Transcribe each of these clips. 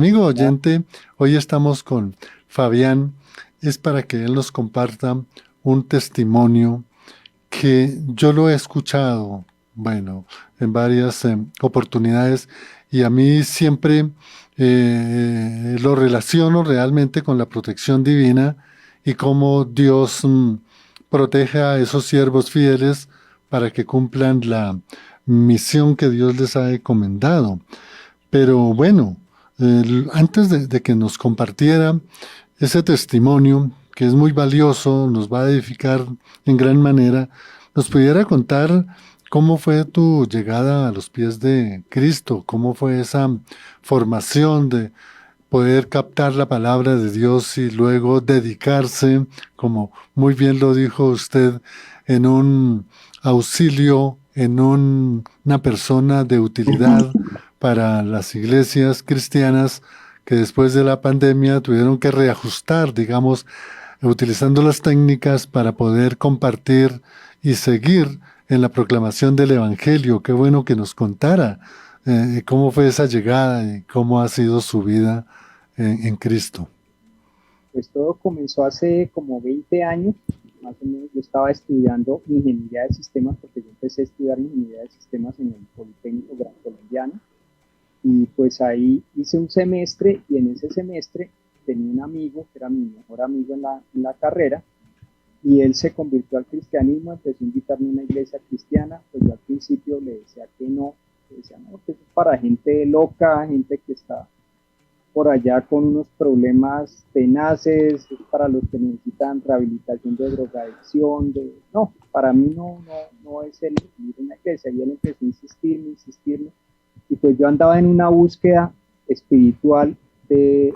Amigo Hola. oyente, hoy estamos con Fabián, es para que él nos comparta un testimonio que yo lo he escuchado, bueno, en varias oportunidades y a mí siempre lo relaciono realmente con la protección divina y cómo Dios protege a esos siervos fieles para que cumplan la misión que Dios les ha encomendado. Pero bueno, antes de que nos compartiera ese testimonio, que es muy valioso, nos va a edificar en gran manera, nos pudiera contar cómo fue tu llegada a los pies de Cristo, cómo fue esa formación de poder captar la palabra de Dios y luego dedicarse, como muy bien lo dijo usted, en un auxilio, en una persona de utilidad para las iglesias cristianas que después de la pandemia tuvieron que reajustar, digamos, utilizando las técnicas para poder compartir y seguir en la proclamación del Evangelio. Qué bueno que nos contara cómo fue esa llegada y cómo ha sido su vida en Cristo. Pues todo comenzó hace como 20 años, más o menos. Yo estaba estudiando ingeniería de sistemas porque yo empecé a estudiar ingeniería de sistemas en el Politécnico Gran Colombiano y pues ahí hice un semestre y en ese semestre tenía un amigo que era mi mejor amigo en la carrera y él se convirtió al cristianismo, empezó a invitarme a una iglesia cristiana, pues yo al principio le decía que no, le decía no, que eso es para gente loca, gente que está por allá con unos problemas tenaces para los que necesitan rehabilitación de drogadicción, no, para mí no es el ir a una iglesia. Y él empezó a insistirme, y pues yo andaba en una búsqueda espiritual de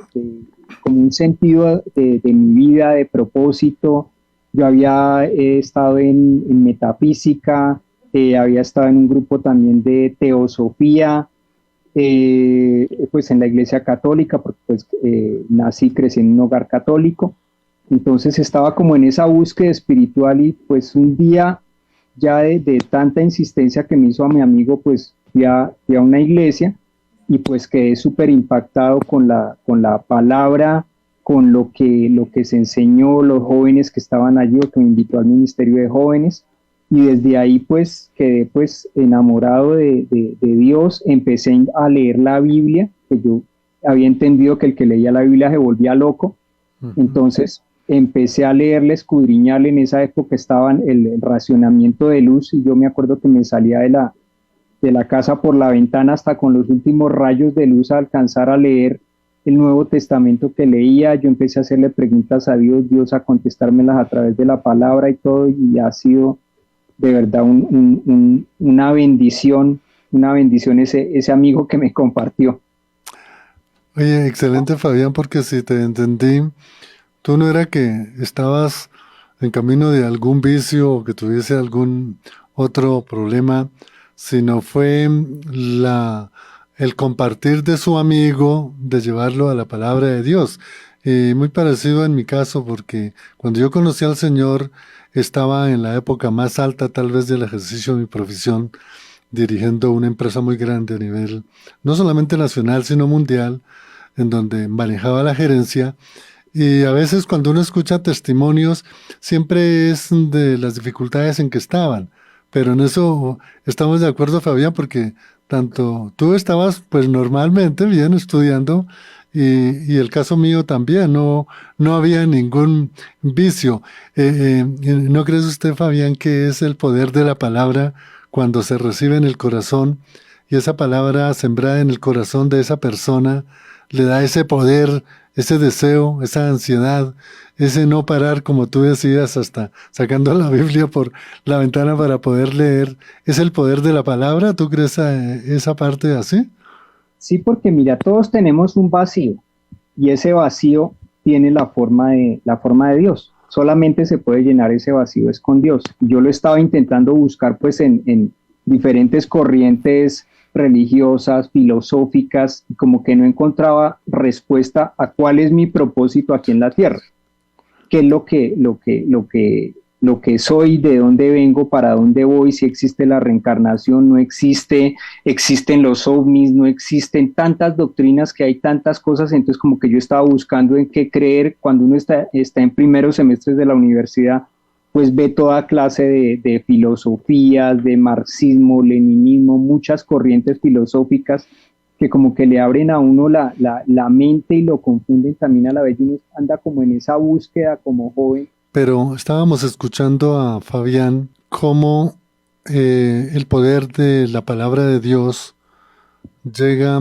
como un sentido de mi vida, de propósito. Yo había estado en metafísica, había estado en un grupo también de teosofía, pues en la iglesia católica, porque pues nací, crecí en un hogar católico, entonces estaba como en esa búsqueda espiritual y pues un día ya de tanta insistencia que me hizo a mi amigo, pues fui a una iglesia y pues quedé súper impactado con la palabra, con lo que se enseñó, los jóvenes que estaban allí, o que me invitó al ministerio de jóvenes, y desde ahí pues quedé pues enamorado de Dios, empecé a leer la Biblia, que yo había entendido que el que leía la Biblia se volvía loco, Ujú. entonces empecé a leerle, escudriñarle. En esa época estaba el racionamiento de luz y yo me acuerdo que me salía de la casa por la ventana hasta con los últimos rayos de luz a alcanzar a leer el Nuevo Testamento que leía. Yo empecé a hacerle preguntas a Dios, Dios a contestármelas a través de la palabra y todo, y ha sido de verdad una bendición ese amigo que me compartió. Oye, excelente Fabián, porque si te entendí, tú no era que estabas en camino de algún vicio o que tuviese algún otro problema, sino fue el compartir de su amigo, de llevarlo a la palabra de Dios. Y muy parecido en mi caso, porque cuando yo conocí al Señor, estaba en la época más alta tal vez del ejercicio de mi profesión, dirigiendo una empresa muy grande a nivel no solamente nacional, sino mundial, en donde manejaba la gerencia. Y a veces cuando uno escucha testimonios, siempre es de las dificultades en que estaban. Pero en eso estamos de acuerdo, Fabián, porque tanto tú estabas pues normalmente bien estudiando y el caso mío también, no había ningún vicio. ¿No crees usted, Fabián, que es el poder de la palabra cuando se recibe en el corazón y esa palabra sembrada en el corazón de esa persona le da ese poder, ese deseo, esa ansiedad, ese no parar, como tú decías, hasta sacando la Biblia por la ventana para poder leer? ¿Es el poder de la palabra? ¿Tú crees esa parte así? Sí, porque mira, todos tenemos un vacío y ese vacío tiene la forma de Dios. Solamente se puede llenar ese vacío es con Dios. Y yo lo estaba intentando buscar pues en diferentes corrientes religiosas, filosóficas, y como que no encontraba respuesta a cuál es mi propósito aquí en la tierra, qué es lo que lo que soy, de dónde vengo, para dónde voy, si existe la reencarnación, no existe, existen los ovnis, no existen, tantas doctrinas que hay, tantas cosas, entonces como que yo estaba buscando en qué creer. Cuando uno está en primeros semestres de la universidad, pues ve toda clase de filosofías, de marxismo, leninismo, muchas corrientes filosóficas que como que le abren a uno la mente y lo confunden también a la vez, y uno anda como en esa búsqueda como joven. Pero estábamos escuchando a Fabián cómo el poder de la palabra de Dios llega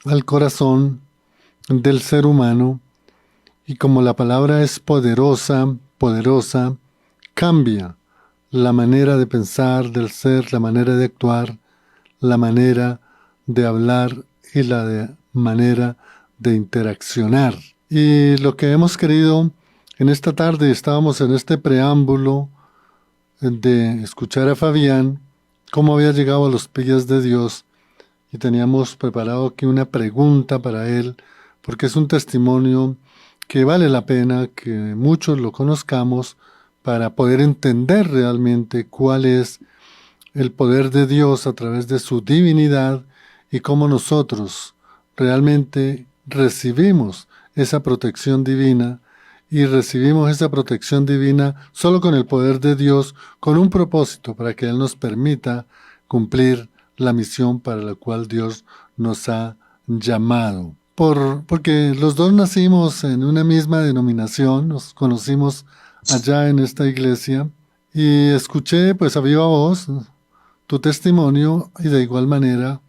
al corazón del ser humano y como la palabra es poderosa, poderosa, cambia la manera de pensar del ser, la manera de actuar, la manera de hablar y manera de interaccionar. Y lo que hemos querido en esta tarde, estábamos en este preámbulo de escuchar a Fabián, cómo había llegado a los pies de Dios, y teníamos preparado aquí una pregunta para él, porque es un testimonio que vale la pena que muchos lo conozcamos para poder entender realmente cuál es el poder de Dios a través de su divinidad y cómo nosotros realmente recibimos esa protección divina, y recibimos esa protección divina solo con el poder de Dios, con un propósito para que Él nos permita cumplir la misión para la cual Dios nos ha llamado. Porque los dos nacimos en una misma denominación, nos conocimos allá en esta iglesia, y escuché pues a viva voz tu testimonio, y de igual manera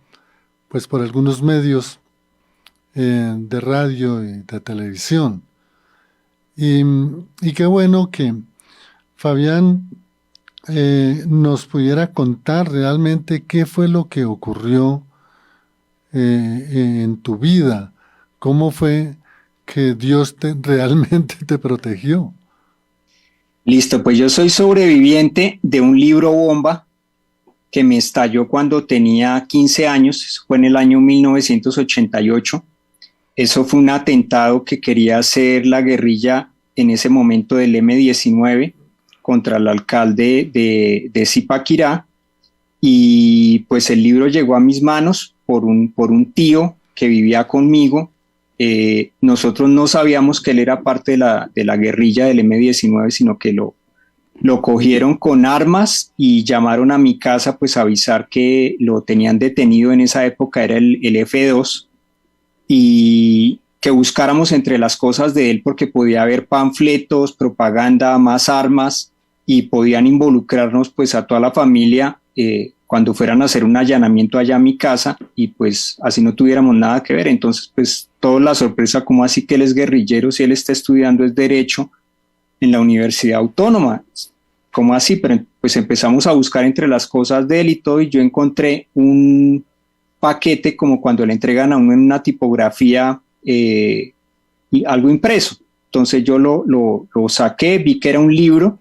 pues por algunos medios de radio y de televisión. Y, y qué bueno que Fabián nos pudiera contar realmente qué fue lo que ocurrió en tu vida, cómo fue que Dios realmente te protegió. Listo, pues yo soy sobreviviente de un libro bomba que me estalló cuando tenía 15 años, eso fue en el año 1988. Eso fue un atentado que quería hacer la guerrilla en ese momento del M-19 contra el alcalde de Zipaquirá, y pues el libro llegó a mis manos por un tío que vivía conmigo. Nosotros no sabíamos que él era parte de la guerrilla del M-19, sino que lo cogieron con armas y llamaron a mi casa pues a avisar que lo tenían detenido. En esa época era el F2, y que buscáramos entre las cosas de él porque podía haber panfletos, propaganda, más armas, y podían involucrarnos pues a toda la familia cuando fueran a hacer un allanamiento allá a mi casa, y pues así no tuviéramos nada que ver. Entonces pues toda la sorpresa, como así que él es guerrillero si él está estudiando es Derecho en la Universidad Autónoma? ¿Cómo así? Pero pues empezamos a buscar entre las cosas de él y todo, y yo encontré un paquete como cuando le entregan a uno en una tipografía y algo impreso. Entonces yo lo saqué, vi que era un libro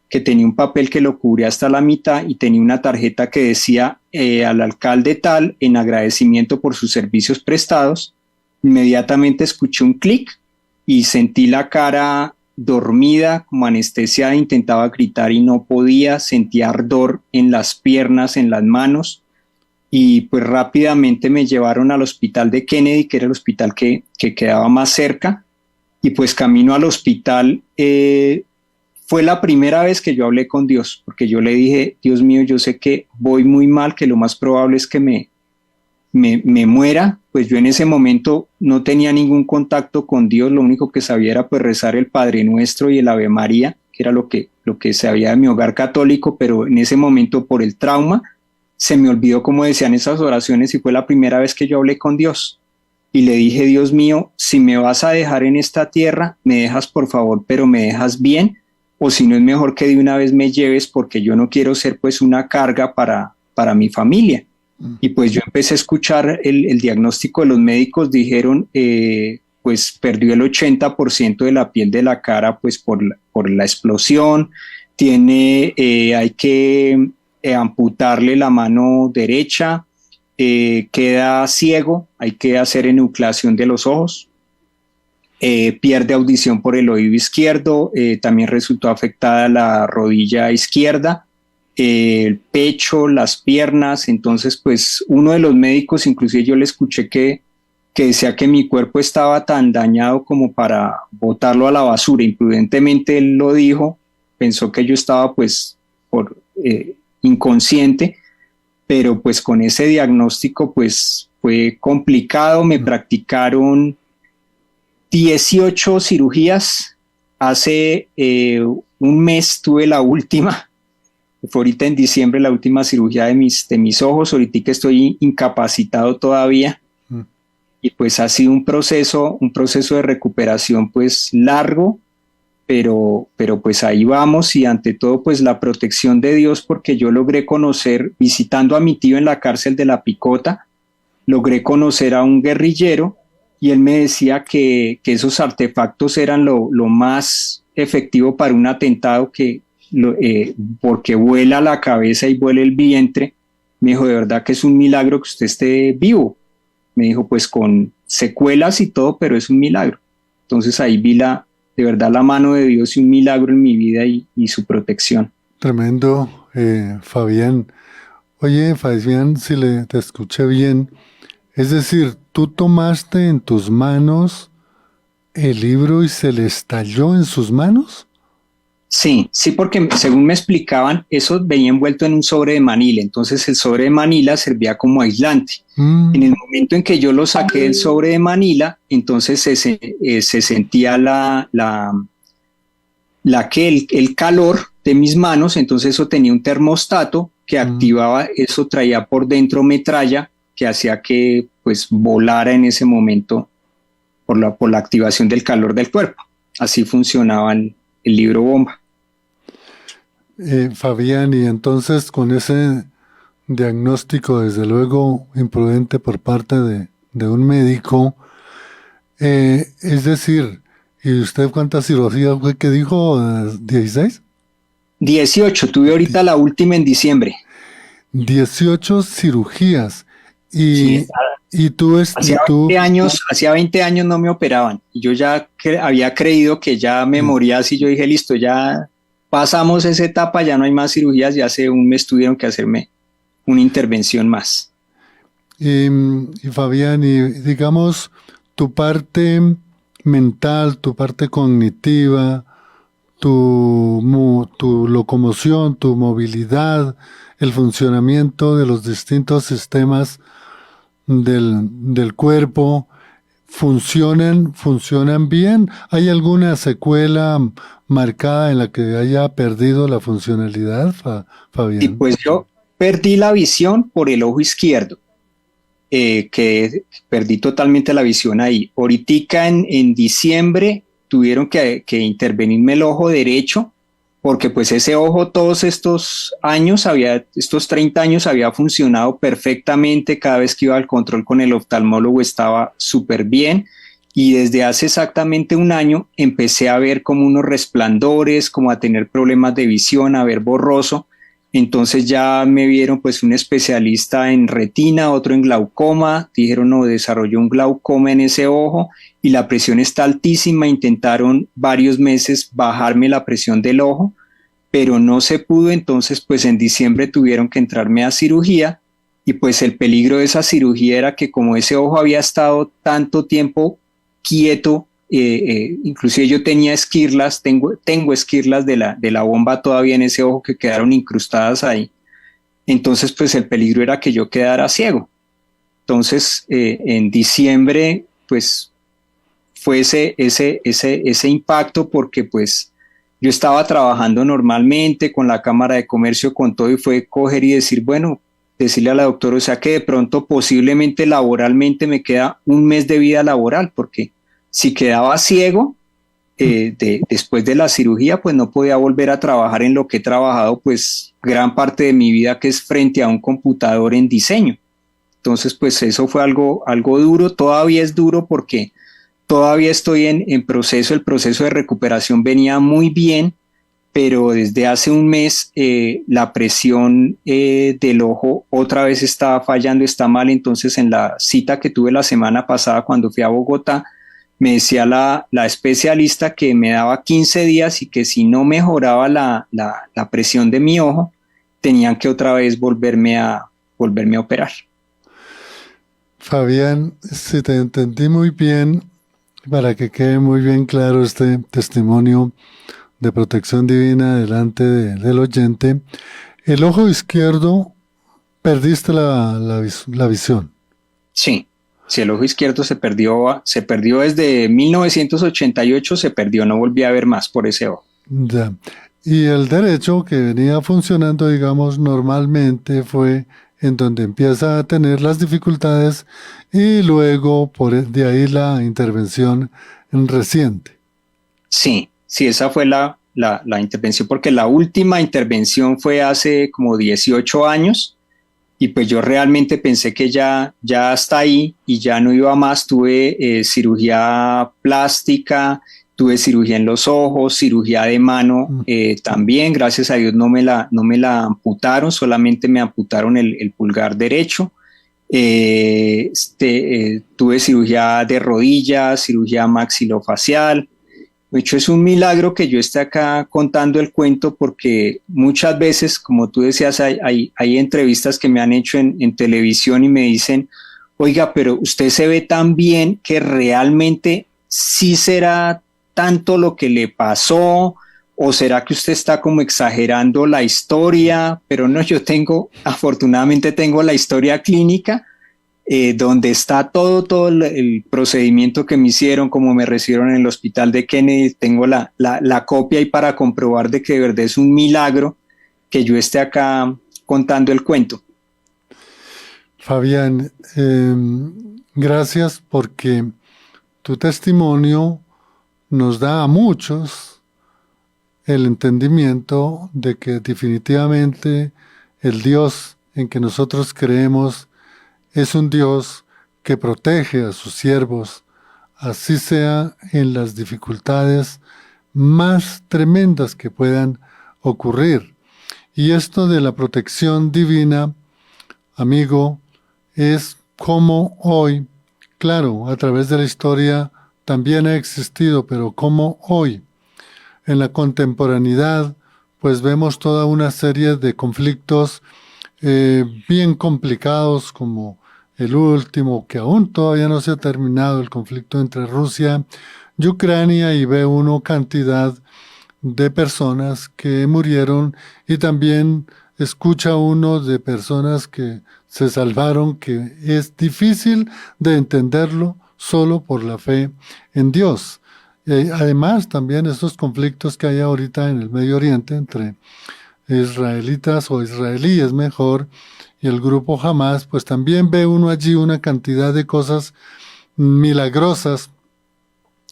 que tenía un papel que lo cubría hasta la mitad y tenía una tarjeta que decía al alcalde tal, en agradecimiento por sus servicios prestados. Inmediatamente escuché un clic y sentí la cara dormida, como anestesiada, intentaba gritar y no podía, sentía ardor en las piernas, en las manos, y pues rápidamente me llevaron al hospital de Kennedy, que era el hospital que quedaba más cerca, y pues camino al hospital fue la primera vez que yo hablé con Dios, porque yo le dije: Dios mío, yo sé que voy muy mal, que lo más probable es que me muera. Pues yo en ese momento no tenía ningún contacto con Dios, lo único que sabía era pues rezar el Padre Nuestro y el Ave María, que era lo que sabía de mi hogar católico, pero en ese momento por el trauma se me olvidó cómo decían esas oraciones, y fue la primera vez que yo hablé con Dios. Y le dije: Dios mío, si me vas a dejar en esta tierra, me dejas por favor, pero me dejas bien, o si no es mejor que de una vez me lleves, porque yo no quiero ser pues una carga para mi familia. Y pues yo empecé a escuchar el diagnóstico de los médicos. Dijeron, pues perdió el 80% de la piel de la cara pues por la explosión, hay que amputarle la mano derecha, queda ciego, hay que hacer enucleación de los ojos. pierde audición por el oído izquierdo, también resultó afectada la rodilla izquierda, el pecho, las piernas. Entonces pues uno de los médicos, inclusive yo le escuché que decía que mi cuerpo estaba tan dañado como para botarlo a la basura. Imprudentemente él lo dijo, pensó que yo estaba pues inconsciente, pero pues con ese diagnóstico pues fue complicado. Me practicaron 18 cirugías. Hace un mes tuve la última, fue ahorita en diciembre, la última cirugía de mis ojos. Ahorita que estoy incapacitado todavía. Y pues ha sido un proceso de recuperación pues largo, pero pues ahí vamos, y ante todo pues la protección de Dios, porque yo logré conocer, visitando a mi tío en la cárcel de La Picota, logré conocer a un guerrillero, y él me decía que esos artefactos eran lo más efectivo para un atentado, porque vuela la cabeza y vuela el vientre. Me dijo, de verdad que es un milagro que usted esté vivo. Me dijo, pues con secuelas y todo, pero es un milagro. Entonces ahí vi de verdad la mano de Dios y un milagro en mi vida y su protección. Tremendo, Fabián. Oye, Fabián, si te escuché bien, es decir, tú tomaste en tus manos el libro y se le estalló en sus manos. Sí, porque según me explicaban, eso venía envuelto en un sobre de Manila. Entonces el sobre de Manila servía como aislante. En el momento en que yo lo saqué del sobre de Manila, entonces se sentía el calor de mis manos. Entonces eso tenía un termostato que activaba, eso traía por dentro metralla que hacía que pues volara en ese momento por la activación del calor del cuerpo. Así funcionaba el libro bomba. Fabián, y entonces con ese diagnóstico, desde luego imprudente por parte de un médico, es decir, ¿y usted cuántas cirugías fue que dijo? ¿16? 18, tuve ahorita la última en diciembre. 18 cirugías. Sí, y tú... Hacía 20 años no me operaban, y yo ya había creído que ya me moría así. Yo dije, listo, ya pasamos esa etapa, ya no hay más cirugías, ya hace un mes tuvieron que hacerme una intervención más. Y Fabián, y digamos, tu parte mental, tu parte cognitiva, tu locomoción, tu movilidad, el funcionamiento de los distintos sistemas del cuerpo, ¿funcionan bien? ¿Hay alguna secuela marcada en la que haya perdido la funcionalidad, Fabián? Y pues yo perdí la visión por el ojo izquierdo, que perdí totalmente la visión ahí. Ahorita en diciembre tuvieron que intervenirme el ojo derecho, porque pues ese ojo todos estos 30 años había funcionado perfectamente. Cada vez que iba al control con el oftalmólogo estaba súper bien, y desde hace exactamente un año empecé a ver como unos resplandores, como a tener problemas de visión, a ver borroso. Entonces ya me vieron pues un especialista en retina, otro en glaucoma. Dijeron, no, desarrolló un glaucoma en ese ojo y la presión está altísima. Intentaron varios meses bajarme la presión del ojo, pero no se pudo. Entonces pues en diciembre tuvieron que entrarme a cirugía, y pues el peligro de esa cirugía era que como ese ojo había estado tanto tiempo quieto, inclusive yo tenía esquirlas, tengo esquirlas de la bomba todavía en ese ojo que quedaron incrustadas ahí. Entonces pues el peligro era que yo quedara ciego. Entonces en diciembre pues fue ese impacto, porque pues yo estaba trabajando normalmente con la Cámara de Comercio, con todo, y fue coger y decir, bueno, decirle a la doctora, o sea que de pronto posiblemente laboralmente me queda un mes de vida laboral, porque si quedaba ciego después de la cirugía, pues no podía volver a trabajar en lo que he trabajado pues gran parte de mi vida, que es frente a un computador en diseño. Entonces pues eso fue algo duro. Todavía es duro porque todavía estoy en proceso. El proceso de recuperación venía muy bien, pero desde hace un mes la presión del ojo otra vez está fallando, está mal. Entonces en la cita que tuve la semana pasada cuando fui a Bogotá, me decía la especialista que me daba 15 días y que si no mejoraba la presión de mi ojo, tenían que otra vez volverme a operar. Fabián, si te entendí muy bien, para que quede muy bien claro este testimonio de protección divina delante del oyente, el ojo izquierdo perdiste la visión. Sí, el ojo izquierdo se perdió desde 1988, se perdió, no volví a ver más por ese ojo. Ya. Y el derecho que venía funcionando, digamos, normalmente fue en donde empieza a tener las dificultades y luego de ahí la intervención reciente. Sí, esa fue la intervención, porque la última intervención fue hace como 18 años y pues yo realmente pensé que ya hasta ahí y ya no iba más. Tuve cirugía plástica, tuve cirugía en los ojos, cirugía de mano también. Gracias a Dios no me la amputaron, solamente me amputaron el pulgar derecho. Tuve cirugía de rodillas, cirugía maxilofacial. De hecho, es un milagro que yo esté acá contando el cuento, porque muchas veces, como tú decías, hay entrevistas que me han hecho en televisión y me dicen, oiga, pero usted se ve tan bien que realmente sí será tanto lo que le pasó, o será que usted está como exagerando la historia. Pero no, afortunadamente tengo la historia clínica, donde está todo el procedimiento que me hicieron, como me recibieron en el hospital de Kennedy. Tengo la copia, y para comprobar de que de verdad es un milagro que yo esté acá contando el cuento. Fabián, gracias, porque tu testimonio nos da a muchos el entendimiento de que definitivamente el Dios en que nosotros creemos es un Dios que protege a sus siervos, así sea en las dificultades más tremendas que puedan ocurrir. Y esto de la protección divina, amigo, es como hoy, claro, a través de la historia también ha existido, pero como hoy, en la contemporaneidad, pues vemos toda una serie de conflictos bien complicados, como el último, que aún todavía no se ha terminado, el conflicto entre Rusia y Ucrania, y ve uno cantidad de personas que murieron, y también escucha uno de personas que se salvaron, que es difícil de entenderlo solo por la fe en Dios. Además, también estos conflictos que hay ahorita en el Medio Oriente entre israelitas o israelíes mejor, y el grupo Hamas, pues también ve uno allí una cantidad de cosas milagrosas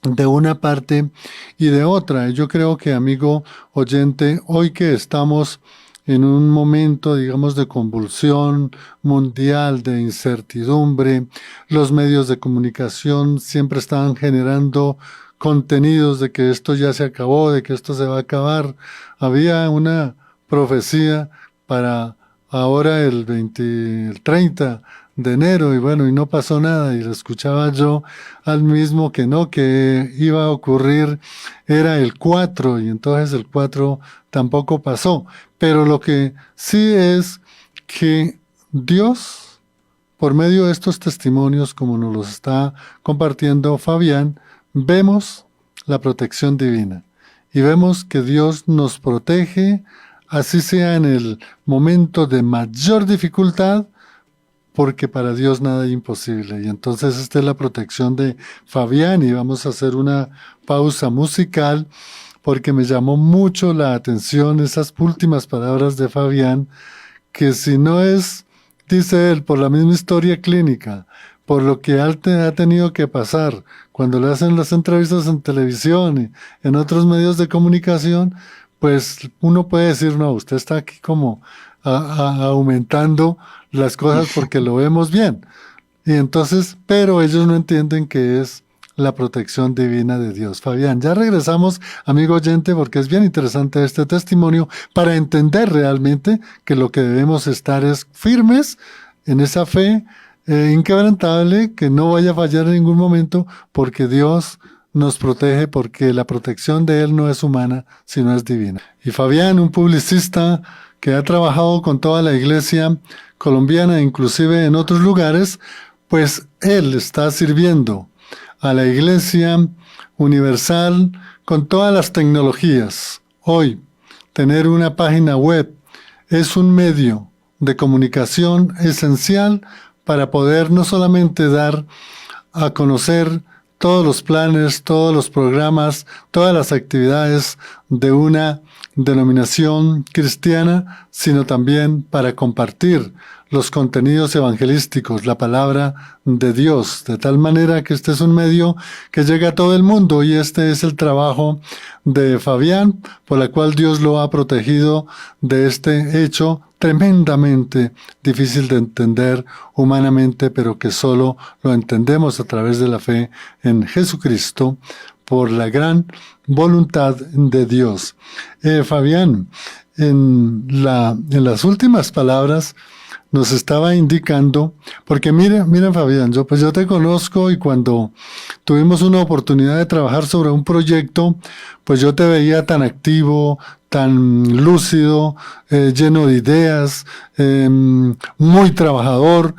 de una parte y de otra. Yo creo que, amigo oyente, hoy que estamos en un momento, digamos, de convulsión mundial, de incertidumbre, los medios de comunicación siempre están generando contenidos de que esto ya se acabó, de que esto se va a acabar. Había una profecía para ahora el 30 de enero, y bueno, y no pasó nada, y lo escuchaba yo al mismo que no, que iba a ocurrir, era el 4, y entonces el 4 tampoco pasó. Pero lo que sí es que Dios, por medio de estos testimonios, como nos los está compartiendo Fabián, vemos la protección divina, y vemos que Dios nos protege, así sea en el momento de mayor dificultad, porque para Dios nada es imposible. Y entonces esta es la protección de Fabián, y vamos a hacer una pausa musical, porque me llamó mucho la atención esas últimas palabras de Fabián, que si no es, dice él, por la misma historia clínica, por lo que ha tenido que pasar cuando le hacen las entrevistas en televisión y en otros medios de comunicación, pues uno puede decir, no, usted está aquí como aumentando las cosas porque lo vemos bien. Y entonces, pero ellos no entienden que es la protección divina de Dios. Fabián, ya regresamos, amigo oyente, porque es bien interesante este testimonio para entender realmente que lo que debemos estar es firmes en esa fe, inquebrantable, que no vaya a fallar en ningún momento, porque Dios nos protege, porque la protección de Él no es humana, sino es divina. Y Fabián, un publicista que ha trabajado con toda la iglesia colombiana, inclusive en otros lugares, pues él está sirviendo a la iglesia universal con todas las tecnologías. Hoy, tener una página web es un medio de comunicación esencial para poder no solamente dar a conocer todos los planes, todos los programas, todas las actividades de una denominación cristiana, sino también para compartir los contenidos evangelísticos, la palabra de Dios, de tal manera que este es un medio que llega a todo el mundo, y este es el trabajo de Fabián, por la cual Dios lo ha protegido de este hecho tremendamente difícil de entender humanamente, pero que solo lo entendemos a través de la fe en Jesucristo, por la gran voluntad de Dios. Fabián, en las últimas palabras nos estaba indicando, porque mira Fabián, yo te conozco, y cuando tuvimos una oportunidad de trabajar sobre un proyecto, pues yo te veía tan activo, tan lúcido, lleno de ideas, muy trabajador,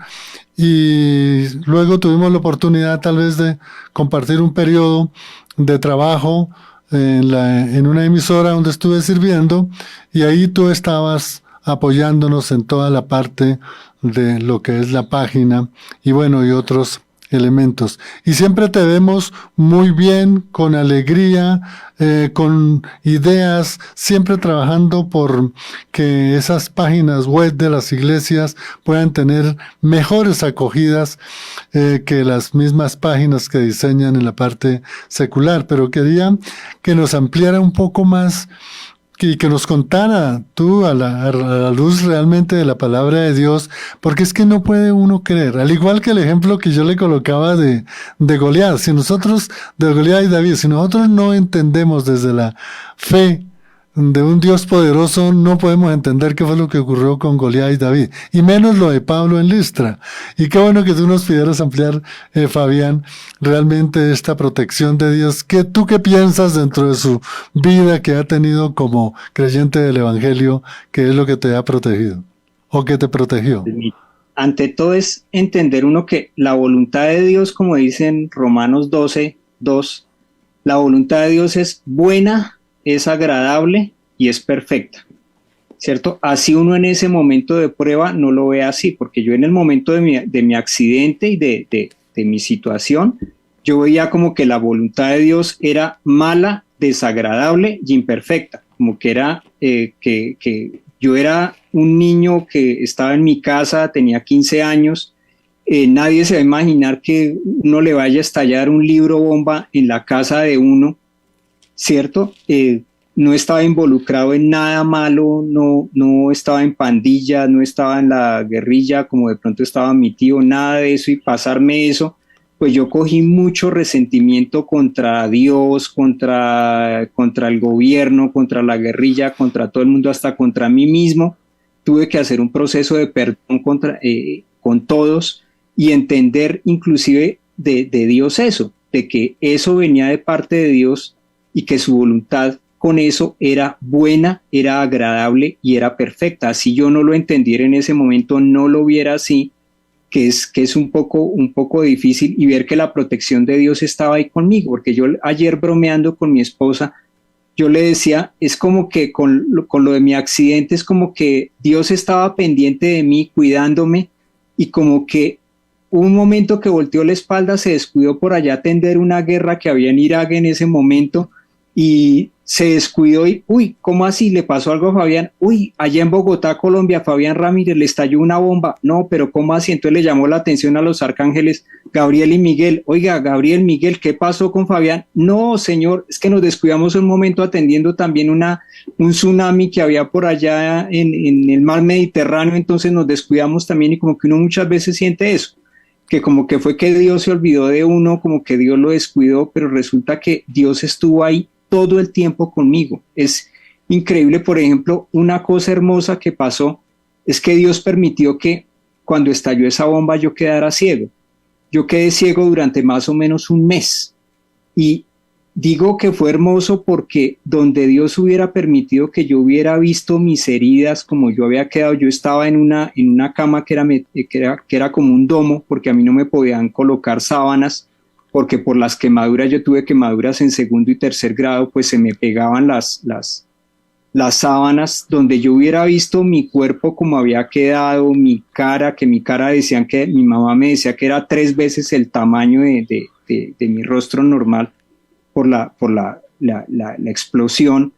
y luego tuvimos la oportunidad tal vez de compartir un periodo de trabajo en una emisora donde estuve sirviendo, y ahí tú estabas apoyándonos en toda la parte de lo que es la página y bueno, y otros elementos. Y siempre te vemos muy bien, con alegría, con ideas, siempre trabajando por que esas páginas web de las iglesias puedan tener mejores acogidas que las mismas páginas que diseñan en la parte secular. Pero quería que nos ampliara un poco más y que nos contara tú a la luz realmente de la palabra de Dios, porque es que no puede uno creer, al igual que el ejemplo que yo le colocaba de Goliat, de Goliat y David, si nosotros no entendemos desde la fe de un Dios poderoso, no podemos entender qué fue lo que ocurrió con Goliat y David, y menos lo de Pablo en Listra. Y qué bueno que tú nos pudieras ampliar, Fabián, realmente esta protección de Dios. ¿Tú qué piensas dentro de su vida que ha tenido como creyente del Evangelio, que es lo que te ha protegido, o que te protegió? Ante todo es entender uno que la voluntad de Dios, como dice en Romanos 12:2, la voluntad de Dios es buena, es agradable y es perfecta, ¿cierto? Así uno en ese momento de prueba no lo ve así, porque yo en el momento de mi accidente y de mi situación, yo veía como que la voluntad de Dios era mala, desagradable y imperfecta, como que era que yo era un niño que estaba en mi casa, tenía 15 años, nadie se va a imaginar que uno le vaya a estallar un libro bomba en la casa de uno, ¿cierto? No estaba involucrado en nada malo, no estaba en pandillas, no estaba en la guerrilla como de pronto estaba mi tío, nada de eso, y pasarme eso, pues yo cogí mucho resentimiento contra Dios, contra el gobierno, contra la guerrilla, contra todo el mundo, hasta contra mí mismo. Tuve que hacer un proceso de perdón con todos y entender inclusive de Dios eso, de que eso venía de parte de Dios y que su voluntad con eso era buena, era agradable y era perfecta. Si yo no lo entendiera en ese momento, no lo viera así, que es un poco difícil, y ver que la protección de Dios estaba ahí conmigo, porque yo ayer bromeando con mi esposa, yo le decía, es como que con lo de mi accidente, es como que Dios estaba pendiente de mí, cuidándome, y como que un momento que volteó la espalda, se descuidó por allá atender una guerra que había en Irak en ese momento, y se descuidó y, uy, ¿cómo así? ¿Le pasó algo a Fabián? Uy, allá en Bogotá, Colombia, Fabián Ramírez, le estalló una bomba. No, pero ¿cómo así? Entonces le llamó la atención a los arcángeles Gabriel y Miguel. Oiga, Gabriel, Miguel, ¿qué pasó con Fabián? No, señor, es que nos descuidamos un momento atendiendo también un tsunami que había por allá en el mar Mediterráneo, entonces nos descuidamos también, y como que uno muchas veces siente eso, que como que fue que Dios se olvidó de uno, como que Dios lo descuidó, pero resulta que Dios estuvo ahí todo el tiempo conmigo. Es increíble. Por ejemplo, una cosa hermosa que pasó es que Dios permitió que cuando estalló esa bomba yo quedara ciego. Yo quedé ciego durante más o menos un mes. Y digo que fue hermoso porque donde Dios hubiera permitido que yo hubiera visto mis heridas, como yo había quedado, yo estaba en una cama que era como un domo, porque a mí no me podían colocar sábanas, porque por las quemaduras, yo tuve quemaduras en segundo y tercer grado, pues se me pegaban las sábanas. Donde yo hubiera visto mi cuerpo como había quedado, mi cara, que mi cara mi mamá me decía que era 3 veces el tamaño de mi rostro normal por la explosión.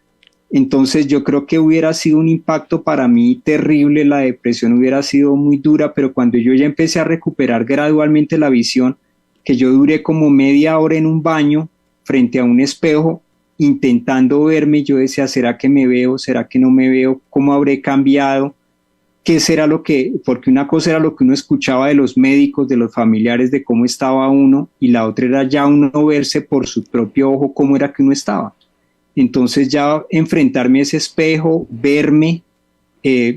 Entonces yo creo que hubiera sido un impacto para mí terrible, la depresión hubiera sido muy dura, pero cuando yo ya empecé a recuperar gradualmente la visión, que yo duré como media hora en un baño frente a un espejo, intentando verme, yo decía, ¿será que me veo? ¿Será que no me veo? ¿Cómo habré cambiado? ¿Qué será porque una cosa era lo que uno escuchaba de los médicos, de los familiares, de cómo estaba uno, y la otra era ya uno verse por su propio ojo cómo era que uno estaba. Entonces ya enfrentarme a ese espejo, verme,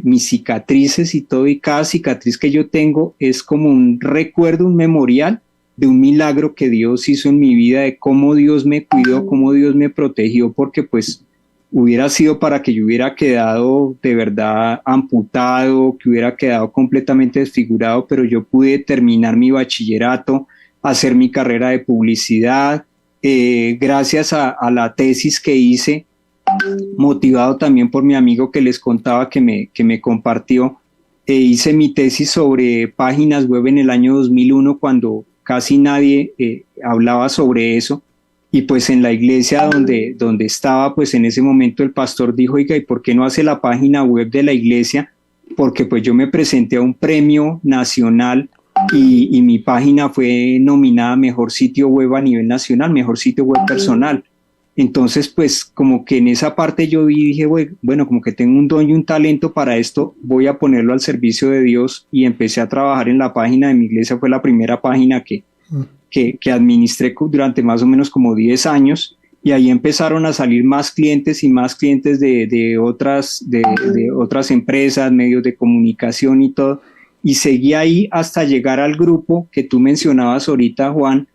mis cicatrices y todo, y cada cicatriz que yo tengo es como un recuerdo, un memorial de un milagro que Dios hizo en mi vida, de cómo Dios me cuidó, cómo Dios me protegió, porque pues hubiera sido para que yo hubiera quedado de verdad amputado, que hubiera quedado completamente desfigurado, pero yo pude terminar mi bachillerato, hacer mi carrera de publicidad, gracias a la tesis que hice, motivado también por mi amigo que les contaba que me compartió. Hice mi tesis sobre páginas web en el año 2001, cuando casi nadie hablaba sobre eso. Y pues en la iglesia donde estaba, pues en ese momento el pastor dijo, oiga, ¿y por qué no hace la página web de la iglesia? Porque pues yo me presenté a un premio nacional y mi página fue nominada Mejor Sitio Web a nivel nacional, Mejor Sitio Web Personal. Entonces pues como que en esa parte yo dije, bueno, como que tengo un don y un talento para esto, voy a ponerlo al servicio de Dios, y empecé a trabajar en la página de mi iglesia. Fue la primera página que administré durante más o menos como 10 años, y ahí empezaron a salir más clientes y más clientes de otras empresas, medios de comunicación y todo, y seguí ahí hasta llegar al grupo que tú mencionabas ahorita, Juan,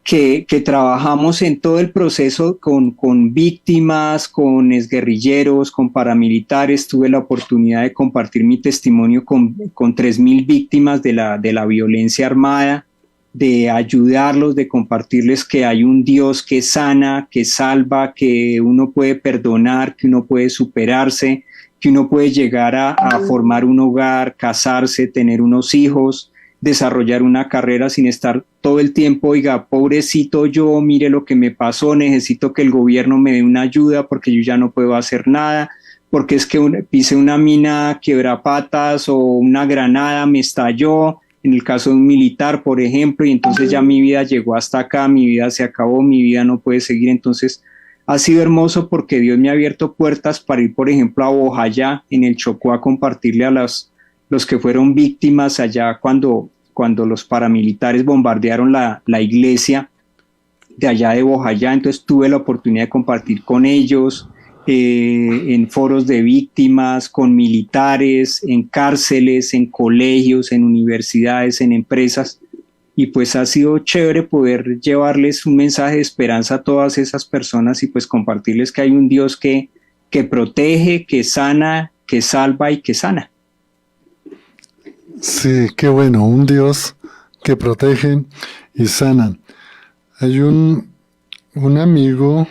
que trabajamos en todo el proceso con víctimas, con exguerrilleros, con paramilitares. Tuve la oportunidad de compartir mi testimonio con 3.000 víctimas de la violencia armada, de ayudarlos, de compartirles que hay un Dios que sana, que salva, que uno puede perdonar, que uno puede superarse, que uno puede llegar a formar un hogar, casarse, tener unos hijos, desarrollar una carrera sin estar todo el tiempo, oiga, pobrecito yo, mire lo que me pasó, necesito que el gobierno me dé una ayuda porque yo ya no puedo hacer nada, porque es que pisé una mina quebrapatas o una granada me estalló, en el caso de un militar, por ejemplo, y entonces ya mi vida llegó hasta acá, mi vida se acabó, mi vida no puede seguir. Entonces ha sido hermoso porque Dios me ha abierto puertas para ir, por ejemplo, a Bojayá, en el Chocó, a compartirle a los que fueron víctimas allá cuando los paramilitares bombardearon la iglesia de allá de Bojayá. Entonces tuve la oportunidad de compartir con ellos, en foros de víctimas, con militares, en cárceles, en colegios, en universidades, en empresas, y pues ha sido chévere poder llevarles un mensaje de esperanza a todas esas personas y pues compartirles que hay un Dios que protege, que sana, que salva y que sana. Sí, qué bueno, un Dios que protege y sana. Hay un amigo,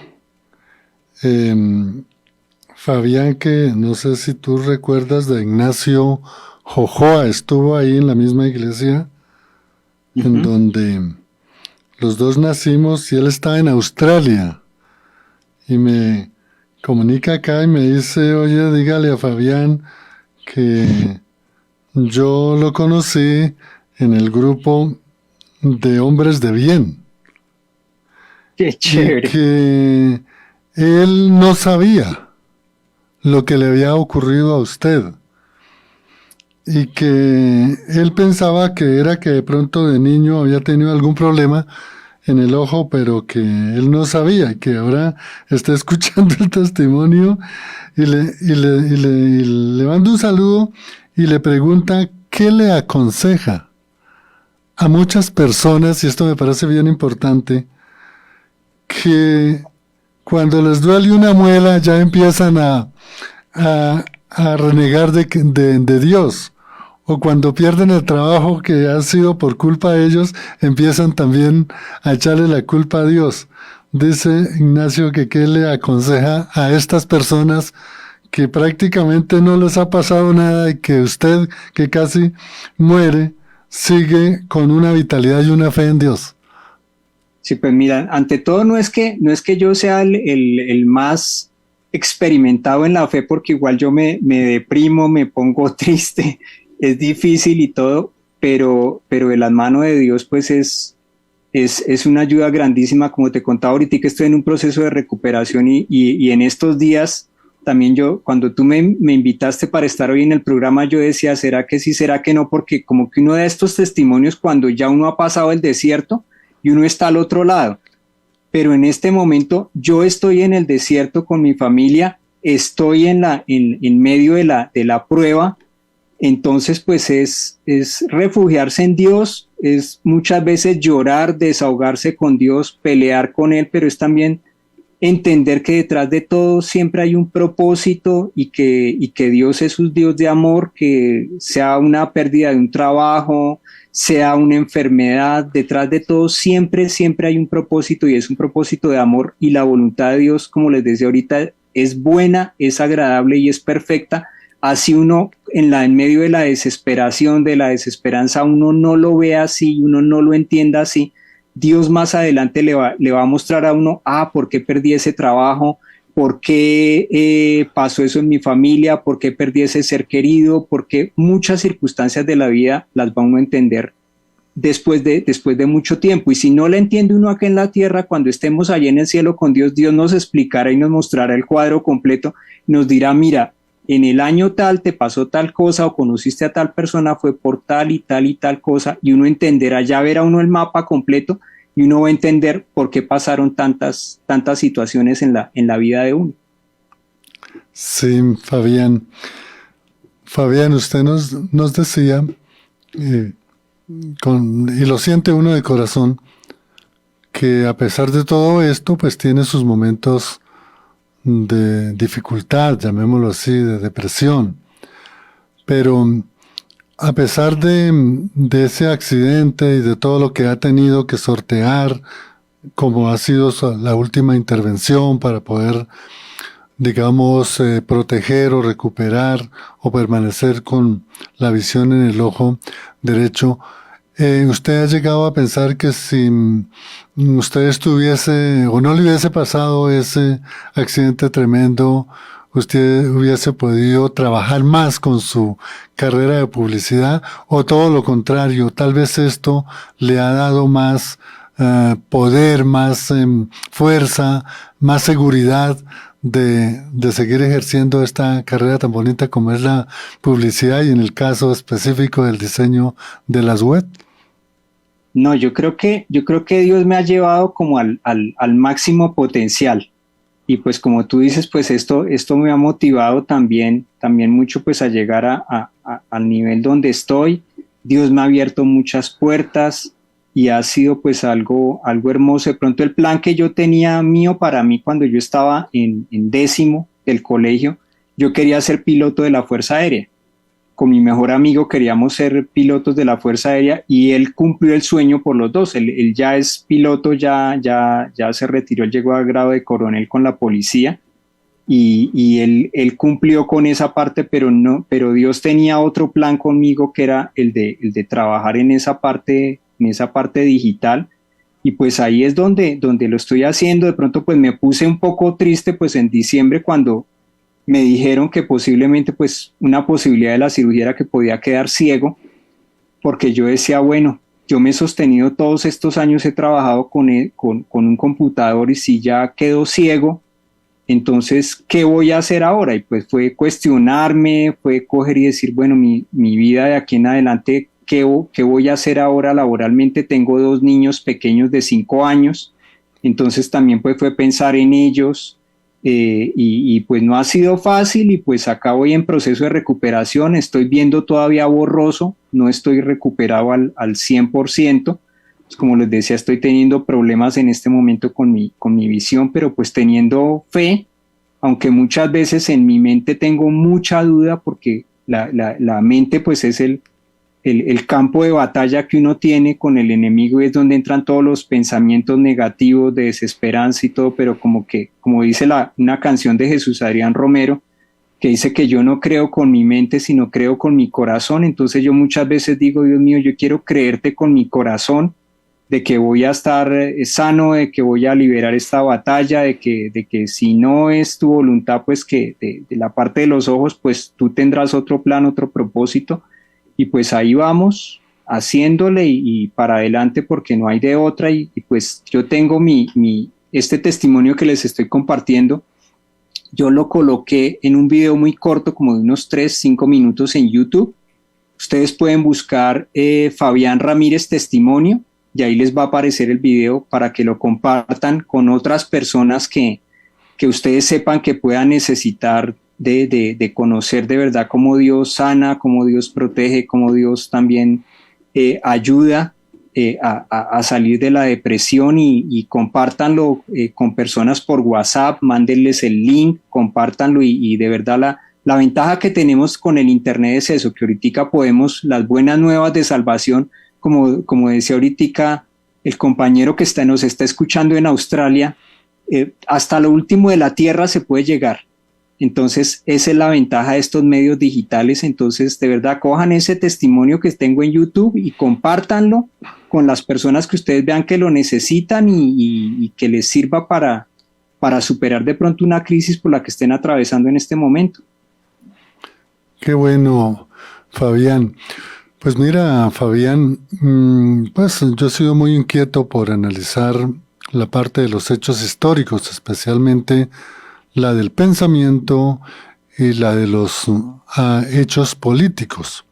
Fabián, que no sé si tú recuerdas, de Ignacio Jojoa, estuvo ahí en la misma iglesia, en donde los dos nacimos, y él estaba en Australia, y me comunica acá y me dice, oye, dígale a Fabián que yo lo conocí en el grupo de hombres de bien. Qué chévere. Y que él no sabía lo que le había ocurrido a usted. Y que él pensaba que era que de pronto de niño había tenido algún problema en el ojo, pero que él no sabía, y que ahora está escuchando el testimonio y le manda un saludo y le pregunta ¿qué le aconseja a muchas personas, y esto me parece bien importante, que cuando les duele una muela ya empiezan a renegar de Dios? O cuando pierden el trabajo que ha sido por culpa de ellos, empiezan también a echarle la culpa a Dios. Dice Ignacio que qué le aconseja a estas personas que prácticamente no les ha pasado nada y que usted, que casi muere, sigue con una vitalidad y una fe en Dios. Sí, pues mira, ante todo no es que yo sea el más experimentado en la fe, porque igual yo me deprimo, me pongo triste, es difícil y todo, pero de la mano de Dios pues es una ayuda grandísima. Como te contaba ahorita que estoy en un proceso de recuperación y en estos días también cuando tú me invitaste para estar hoy en el programa, yo decía, ¿será que sí, será que no? Porque como que uno de estos testimonios cuando ya uno ha pasado el desierto y uno está al otro lado. Pero en este momento yo estoy en el desierto con mi familia, estoy en medio de la prueba. Entonces, pues es refugiarse en Dios, es muchas veces llorar, desahogarse con Dios, pelear con Él, pero es también entender que detrás de todo siempre hay un propósito y que Dios es un Dios de amor, que sea una pérdida de un trabajo, sea una enfermedad, detrás de todo siempre hay un propósito y es un propósito de amor, y la voluntad de Dios, como les decía ahorita, es buena, es agradable y es perfecta. Así uno en medio de la desesperación, de la desesperanza, uno no lo ve así, uno no lo entienda así, Dios más adelante le va a mostrar a uno, ¿por qué perdí ese trabajo? ¿Por qué pasó eso en mi familia? ¿Por qué perdí ese ser querido? Porque muchas circunstancias de la vida las va uno a entender después de mucho tiempo. Y si no la entiende uno acá en la tierra, cuando estemos allá en el cielo con Dios, Dios nos explicará y nos mostrará el cuadro completo, nos dirá, mira, en el año tal te pasó tal cosa o conociste a tal persona, fue por tal y tal y tal cosa, y uno entenderá, ya verá uno el mapa completo y uno va a entender por qué pasaron tantas situaciones en la vida de uno. Sí, Fabián. Fabián, usted nos decía, y lo siente uno de corazón, que a pesar de todo esto, pues tiene sus momentos de dificultad, llamémoslo así, de depresión. Pero a pesar de ese accidente y de todo lo que ha tenido que sortear, como ha sido la última intervención para poder, digamos, proteger o recuperar o permanecer con la visión en el ojo derecho, ¿usted ha llegado a pensar que si usted estuviese o no le hubiese pasado ese accidente tremendo, usted hubiese podido trabajar más con su carrera de publicidad, o todo lo contrario, tal vez esto le ha dado más poder, más fuerza, más seguridad de seguir ejerciendo esta carrera tan bonita como es la publicidad y en el caso específico del diseño de las web? No, yo creo que Dios me ha llevado como al máximo potencial. Y pues como tú dices, pues esto me ha motivado también mucho pues a llegar al nivel donde estoy. Dios me ha abierto muchas puertas y ha sido pues algo hermoso. De pronto el plan que yo tenía mío para mí cuando yo estaba en 10º del colegio, yo quería ser piloto de la Fuerza Aérea. Con mi mejor amigo queríamos ser pilotos de la Fuerza Aérea y él cumplió el sueño por los dos. Él ya es piloto, ya se retiró, él llegó a grado de coronel con la policía y él cumplió con esa parte, pero Dios tenía otro plan conmigo que era el de trabajar en esa parte digital. Y pues ahí es donde lo estoy haciendo. De pronto pues me puse un poco triste pues en diciembre cuando me dijeron que posiblemente pues una posibilidad de la cirugía era que podía quedar ciego, porque yo decía, bueno, yo me he sostenido todos estos años, he trabajado con un computador y si ya quedo ciego, entonces, ¿qué voy a hacer ahora? Y pues fue cuestionarme, fue coger y decir, bueno, mi vida de aquí en adelante, ¿qué voy a hacer ahora laboralmente? Tengo 2 niños pequeños de 5 años, entonces también pues fue pensar en ellos. y pues no ha sido fácil y pues acá voy en proceso de recuperación, estoy viendo todavía borroso, no estoy recuperado al 100%. Pues como les decía, estoy teniendo problemas en este momento con mi visión, pero pues teniendo fe, aunque muchas veces en mi mente tengo mucha duda porque la mente pues es el campo de batalla que uno tiene con el enemigo y es donde entran todos los pensamientos negativos de desesperanza y todo, pero como dice una canción de Jesús Adrián Romero, que dice que yo no creo con mi mente, sino creo con mi corazón. Entonces yo muchas veces digo, Dios mío, yo quiero creerte con mi corazón, de que voy a estar sano, de que voy a liberar esta batalla, de que si no es tu voluntad, pues que de la parte de los ojos, pues tú tendrás otro plan, otro propósito. Y pues ahí vamos haciéndole y para adelante porque no hay de otra y pues yo tengo este testimonio que les estoy compartiendo, yo lo coloqué en un video muy corto como de unos 3-5 minutos en YouTube. Ustedes pueden buscar Fabián Ramírez Testimonio y ahí les va a aparecer el video para que lo compartan con otras personas que ustedes sepan que puedan necesitar de conocer de verdad cómo Dios sana, cómo Dios protege, cómo Dios también ayuda a salir de la depresión y compártanlo con personas por WhatsApp, mándenles el link, compártanlo y de verdad la ventaja que tenemos con el internet es eso, que ahorita podemos, las buenas nuevas de salvación, como decía ahorita el compañero que nos está escuchando en Australia, hasta lo último de la tierra se puede llegar. Entonces, esa es la ventaja de estos medios digitales. Entonces, de verdad, cojan ese testimonio que tengo en YouTube y compártanlo con las personas que ustedes vean que lo necesitan y que les sirva para superar de pronto una crisis por la que estén atravesando en este momento. Qué bueno, Fabián. Pues mira, Fabián, pues yo he sido muy inquieto por analizar la parte de los hechos históricos, especialmente la del pensamiento y la de los hechos políticos.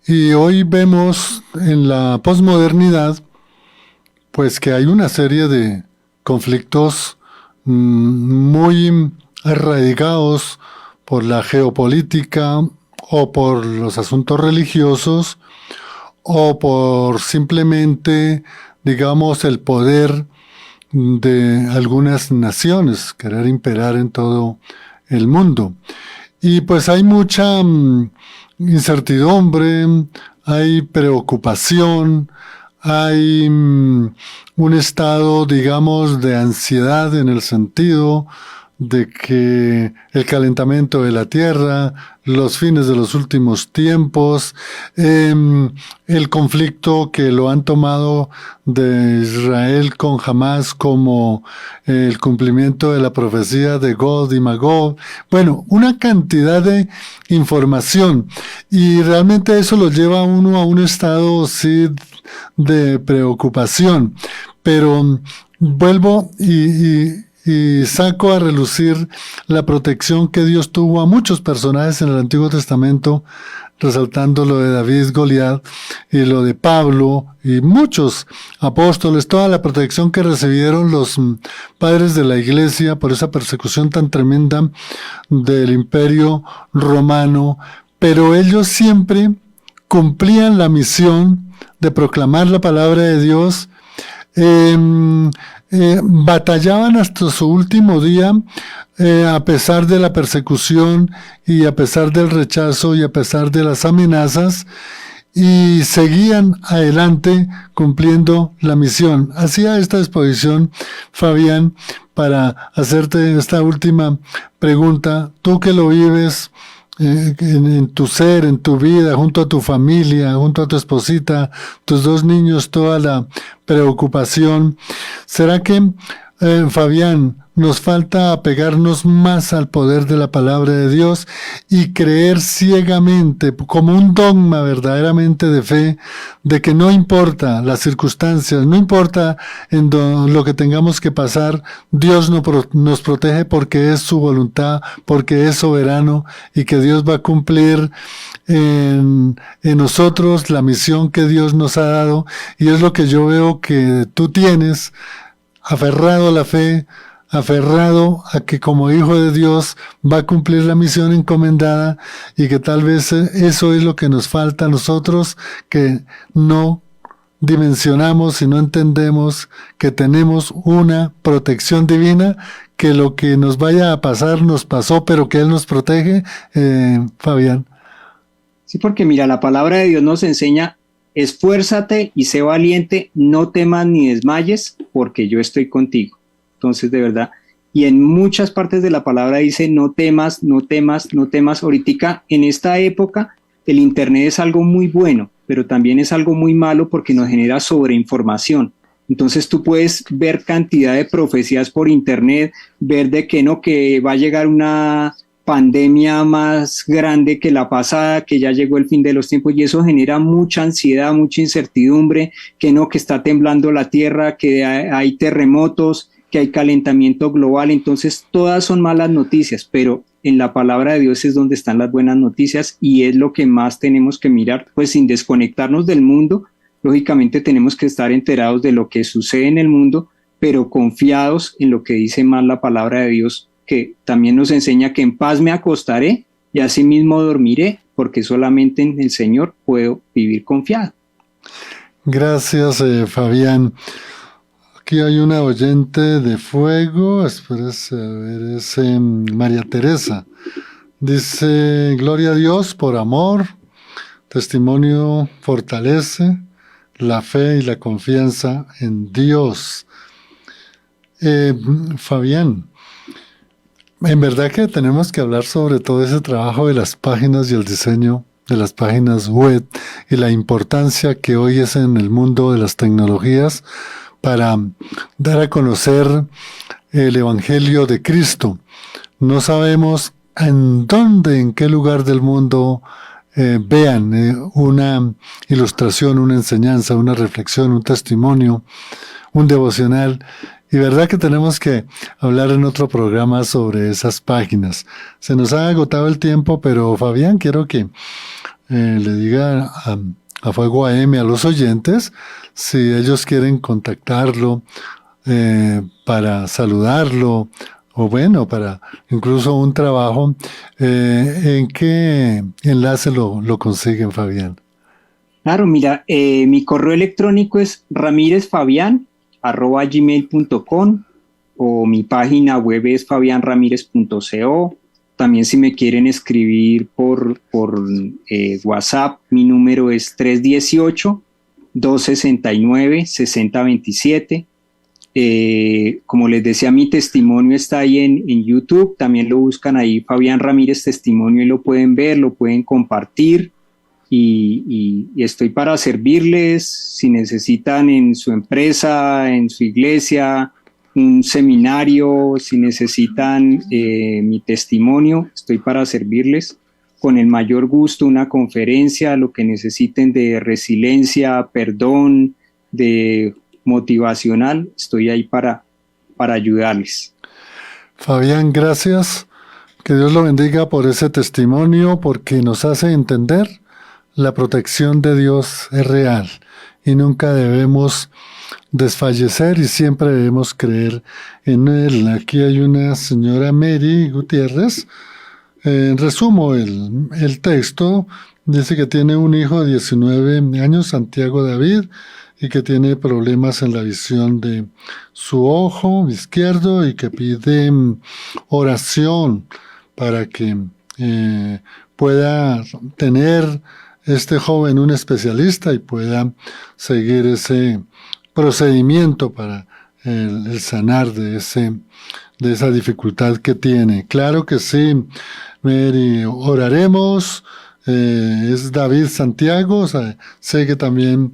Y hoy vemos en la posmodernidad pues que hay una serie de conflictos muy arraigados por la geopolítica o por los asuntos religiosos o por simplemente, digamos, el poder de algunas naciones, querer imperar en todo el mundo. Y pues hay mucha incertidumbre, hay preocupación, hay un estado, digamos, de ansiedad en el sentido de que el calentamiento de la tierra, los fines de los últimos tiempos, el conflicto que lo han tomado de Israel con Hamás como el cumplimiento de la profecía de Gog y Magog. Bueno, una cantidad de información y realmente eso lo lleva a uno a un estado sí de preocupación. Pero vuelvo y saco a relucir la protección que Dios tuvo a muchos personajes en el Antiguo Testamento, resaltando lo de David, Goliat, y lo de Pablo, y muchos apóstoles, toda la protección que recibieron los padres de la iglesia por esa persecución tan tremenda del Imperio Romano, pero ellos siempre cumplían la misión de proclamar la palabra de Dios, batallaban hasta su último día a pesar de la persecución y a pesar del rechazo y a pesar de las amenazas y seguían adelante cumpliendo la misión. Hacía esta exposición, Fabián, para hacerte esta última pregunta. Tú que lo vives en tu ser, en tu vida, junto a tu familia, junto a tu esposita, tus dos niños, toda la preocupación. ¿Será que, Fabián, nos falta apegarnos más al poder de la palabra de Dios y creer ciegamente, como un dogma verdaderamente de fe, de que no importa las circunstancias, no importa lo que tengamos que pasar, Dios nos protege porque es su voluntad, porque es soberano y que Dios va a cumplir en nosotros la misión que Dios nos ha dado? Y es lo que yo veo que tú tienes, aferrado a la fe, aferrado a que como hijo de Dios va a cumplir la misión encomendada y que tal vez eso es lo que nos falta a nosotros, que no dimensionamos y no entendemos que tenemos una protección divina, que lo que nos vaya a pasar nos pasó, pero que Él nos protege, Fabián. Sí, porque mira, la palabra de Dios nos enseña, esfuérzate y sé valiente, no temas ni desmayes, porque yo estoy contigo. Entonces, de verdad, y en muchas partes de la palabra dice, no temas, no temas, no temas. Ahorita, en esta época, el Internet es algo muy bueno, pero también es algo muy malo porque nos genera sobreinformación. Entonces tú puedes ver cantidad de profecías por Internet, ver de que no, que va a llegar una pandemia más grande que la pasada, que ya llegó el fin de los tiempos, y eso genera mucha ansiedad, mucha incertidumbre, que no, que está temblando la tierra, que hay terremotos, que hay calentamiento global. Entonces todas son malas noticias, pero en la palabra de Dios es donde están las buenas noticias y es lo que más tenemos que mirar, pues sin desconectarnos del mundo. Lógicamente tenemos que estar enterados de lo que sucede en el mundo, pero confiados en lo que dice más la palabra de Dios, que también nos enseña que en paz me acostaré y asimismo dormiré, porque solamente en el Señor puedo vivir confiado. Gracias, Fabián. Aquí hay una oyente de fuego, espérese, a ver, es María Teresa. Dice, gloria a Dios por amor, testimonio fortalece la fe y la confianza en Dios. Fabián, en verdad que tenemos que hablar sobre todo ese trabajo de las páginas y el diseño de las páginas web y la importancia que hoy es en el mundo de las tecnologías para dar a conocer el Evangelio de Cristo. No sabemos en dónde, en qué lugar del mundo vean una ilustración, una enseñanza, una reflexión, un testimonio, un devocional. Y verdad que tenemos que hablar en otro programa sobre esas páginas. Se nos ha agotado el tiempo, pero Fabián, quiero que le diga a Fuego AM, a los oyentes, si ellos quieren contactarlo para saludarlo, o bueno, para incluso un trabajo, ¿en qué enlace lo consiguen, Fabián? Claro, mira, mi correo electrónico es ramirezfabian@gmail.com o mi página web es fabianramirez.co. También si me quieren escribir por WhatsApp, mi número es 318-269-6027. Como les decía, mi testimonio está ahí en YouTube, también lo buscan ahí, Fabián Ramírez Testimonio, y lo pueden ver, lo pueden compartir. Y estoy para servirles si necesitan en su empresa, en su iglesia, un seminario, si necesitan mi testimonio, estoy para servirles con el mayor gusto, una conferencia, lo que necesiten de resiliencia, perdón, de motivacional, estoy ahí para ayudarles. Fabián, gracias, que Dios lo bendiga por ese testimonio, porque nos hace entender la protección de Dios es real y nunca debemos desfallecer y siempre debemos creer en Él. Aquí hay una señora Mary Gutiérrez. Resumo el texto. Dice que tiene un hijo de 19 años, Santiago David, y que tiene problemas en la visión de su ojo izquierdo y que pide oración para que pueda tener este joven un especialista y pueda seguir ese procedimiento para el sanar de esa dificultad que tiene. Claro que sí, Mary, oraremos. Es David Santiago, o sea, sé que también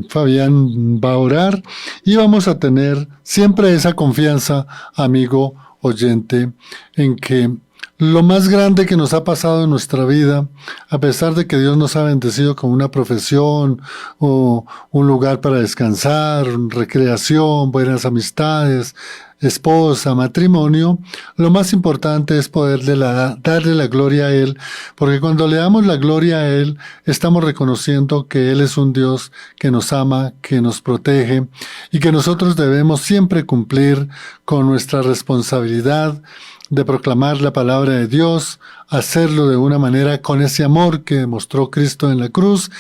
Fabián va a orar y vamos a tener siempre esa confianza, amigo oyente, en que lo más grande que nos ha pasado en nuestra vida, a pesar de que Dios nos ha bendecido con una profesión o un lugar para descansar, recreación, buenas amistades, esposa, matrimonio, lo más importante es darle la gloria a Él, porque cuando le damos la gloria a Él, estamos reconociendo que Él es un Dios que nos ama, que nos protege y que nosotros debemos siempre cumplir con nuestra responsabilidad de proclamar la palabra de Dios, hacerlo de una manera con ese amor que demostró Cristo en la cruz,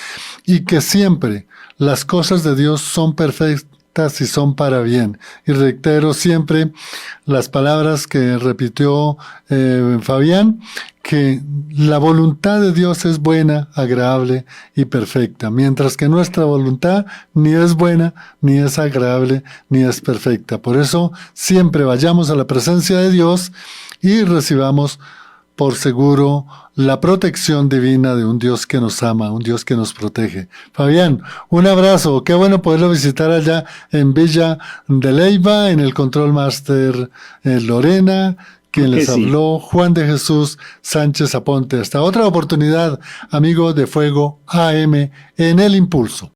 y que siempre las cosas de Dios son perfectas y son para bien. Y reitero siempre las palabras que repitió Fabián, que la voluntad de Dios es buena, agradable y perfecta, mientras que nuestra voluntad ni es buena, ni es agradable, ni es perfecta. Por eso siempre vayamos a la presencia de Dios y recibamos por seguro la protección divina de un Dios que nos ama, un Dios que nos protege. Fabián, un abrazo, qué bueno poderlo visitar allá en Villa de Leyva, en el Control Master Lorena, quien les habló, Juan de Jesús Sánchez Aponte. Hasta otra oportunidad, amigos de Fuego AM en El Impulso.